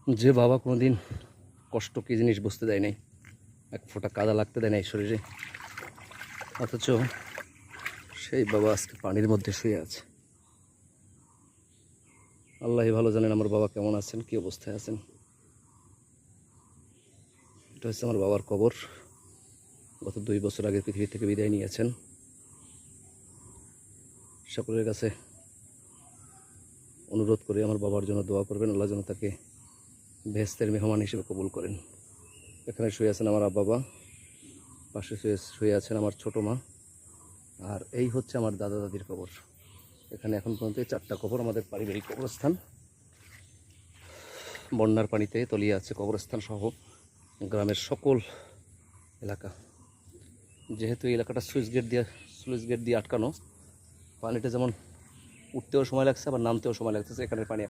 যে বাবা কোনোদিন কষ্ট কী জিনিস বুঝতে দেয় নাই, এক ফোঁটা কাদা লাগতে দেয় নাই শরীরে, অথচ সেই বাবা আজকে পানির মধ্যে শুয়ে আছে। আল্লাহই ভালো জানেন আমার বাবা কেমন আছেন, কী অবস্থায় আছেন। এটা হচ্ছে আমার বাবার কবর। গত 2 বছর আগে পৃথিবী থেকে বিদায় নিয়েছেন। সকলের কাছে অনুরোধ করে আমার বাবার জন্য দোয়া করবেন, আল্লাহ যেন তাকে বেহেশতের মেহমান হিসেবে কবুল করেন। এখানে শুয়ে আছেন আমার বাবা, পাশে শুয়ে আছেন আমার ছোটো মা, আর এই হচ্ছে আমার দাদা দাদির কবর। এখানে এখন পর্যন্ত 4টা কবর আমাদের পারিবারিক কবরস্থান। বন্যার পানিতে তলিয়ে আছে কবরস্থান সহ গ্রামের সকল এলাকা। যেহেতু এই এলাকাটা স্লুইস গেট দিয়ে আটকানো, পানিটা যেমন উঠতেও সময় লাগছে আবার নামতেও সময় লাগতেছে। এখানের পানি